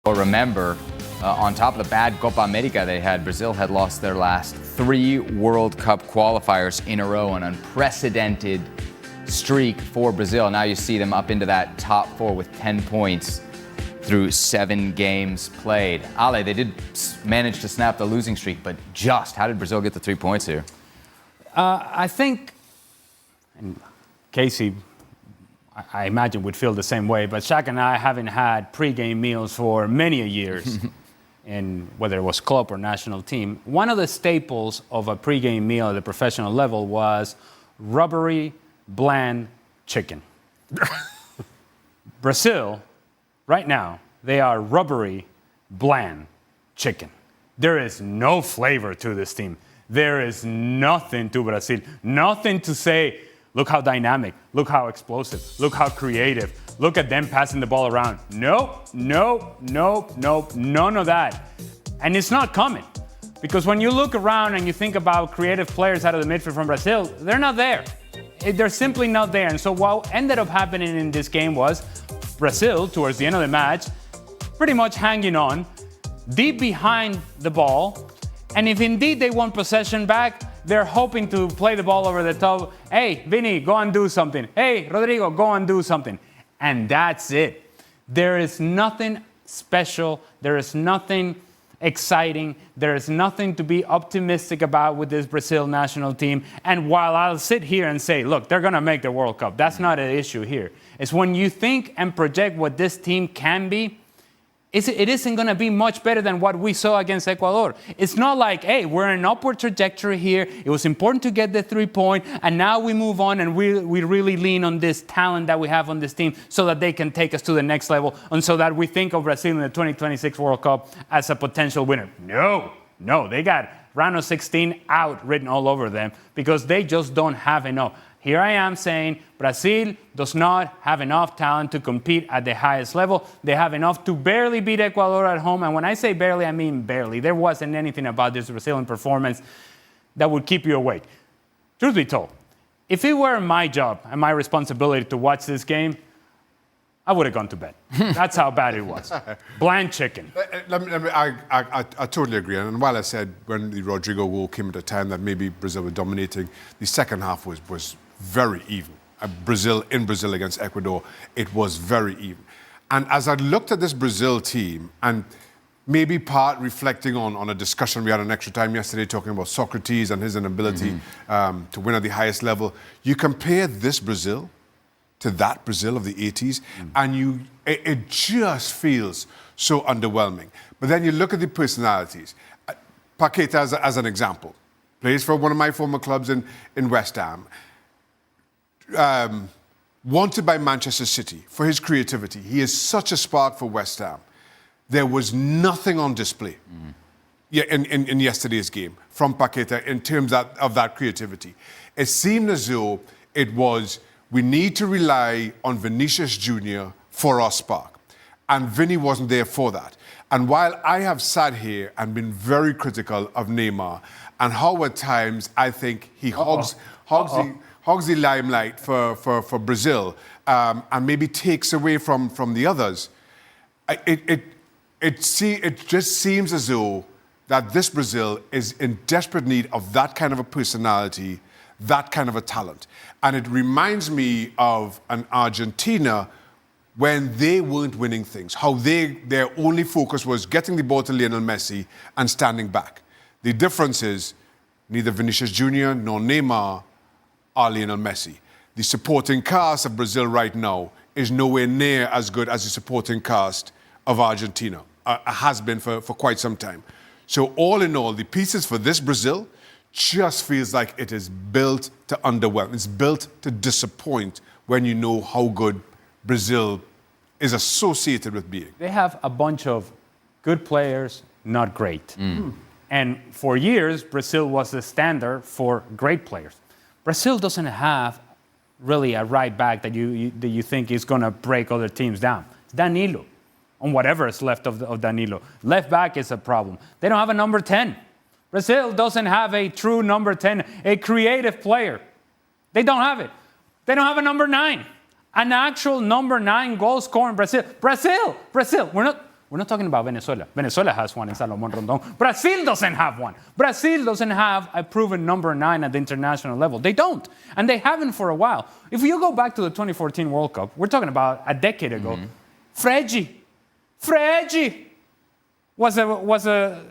Remember, on top of the bad Copa America they had, Brazil had lost their last 3 World Cup qualifiers in a row, an unprecedented streak for Brazil. Now you see them up into that top 4 with 10 points through 7 games played. Ale, they did manage to snap the losing streak, but just how did Brazil get the 3 points here? I think, and Casey, I imagine would feel the same way, but Shaka and I haven't had pre-game meals for many years, in whether it was club or national team. One of the staples of a pre-game meal at the professional level was rubbery, bland chicken. Brazil, right now, they are rubbery, bland chicken. There is no flavor to this team. There is nothing to Brazil, nothing to say, look how dynamic, look how explosive, look how creative, look at them passing the ball around. Nope, none of that. And it's not coming. Because when you look around and you think about creative players out of the midfield from Brazil, they're not there. They're simply not there. And so what ended up happening in this game was Brazil, towards the end of the match, pretty much hanging on, deep behind the ball. And if indeed they want possession back, they're hoping to play the ball over the top. Hey, Vini, go and do something. Hey, Rodrygo, go and do something. And that's it. There is nothing special. There is nothing exciting. There is nothing to be optimistic about with this Brazil national team. And while I'll sit here and say, look, they're going to make the World Cup, that's not an issue here. It's when you think and project what this team can be, it isn't going to be much better than what we saw against Ecuador. It's not like, hey, we're in an upward trajectory here. It was important to get the 3-point, and now we move on and we really lean on this talent that we have on this team so that they can take us to the next level and so that we think of Brazil in the 2026 World Cup as a potential winner. No, they got round of 16 out written all over them because they just don't have enough. Here I am saying Brazil does not have enough talent to compete at the highest level. They have enough to barely beat Ecuador at home. And when I say barely, I mean barely. There wasn't anything about this Brazilian performance that would keep you awake. Truth be told, if it were my job and my responsibility to watch this game, I would have gone to bed. That's how bad it was. Bland chicken. I totally agree. And while I said when the Rodrygo goal came at a time that maybe Brazil were dominating, the second half was very even. Brazil against Ecuador, it was very even. And as I looked at this Brazil team, and maybe part reflecting on a discussion we had on Extra Time yesterday talking about Socrates and his inability to win at the highest level, you compare this Brazil to that Brazil of the 80s, and it just feels so underwhelming. But then you look at the personalities. Paqueta as an example, plays for one of my former clubs in West Ham. Wanted by Manchester City for his creativity. He is such a spark for West Ham. There was nothing on display in yesterday's game from Paqueta in terms of that creativity. It seemed as though it was, we need to rely on Vinicius Jr. for our spark. And Vinny wasn't there for that. And while I have sat here and been very critical of Neymar and how at times I think he hogs the limelight for Brazil and maybe takes away from the others, it just seems as though that this Brazil is in desperate need of that kind of a personality, that kind of a talent. And it reminds me of an Argentina when they weren't winning things, how their only focus was getting the ball to Lionel Messi and standing back. The difference is neither Vinicius Jr. nor Neymar are Lionel Messi. The supporting cast of Brazil right now is nowhere near as good as the supporting cast of Argentina, has been for quite some time. So all in all, the pieces for this Brazil just feels like it is built to underwhelm. It's built to disappoint when you know how good Brazil is associated with being. They have a bunch of good players, not great. And for years, Brazil was the standard for great players. Brazil doesn't have really a right back that you think is going to break other teams down. It's Danilo, on whatever is left of Danilo. Left back is a problem. They don't have a number 10. Brazil doesn't have a true number 10, a creative player. They don't have it. They don't have a number 9, an actual number 9 goal scorer in Brazil. Brazil. We're We're not talking about Venezuela. Venezuela has one in Salomón Rondón. Brazil doesn't have one. Brazil doesn't have a proven number 9 at the international level. They don't. And they haven't for a while. If you go back to the 2014 World Cup, we're talking about a decade ago, Fregi was the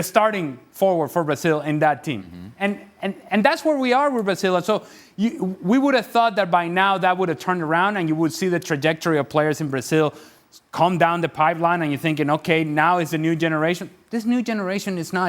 starting forward for Brazil in that team. And that's where we are with Brazil. And so we would have thought that by now that would have turned around and you would see the trajectory of players in Brazil come down the pipeline and you're thinking, okay, now is the new generation. This new generation is not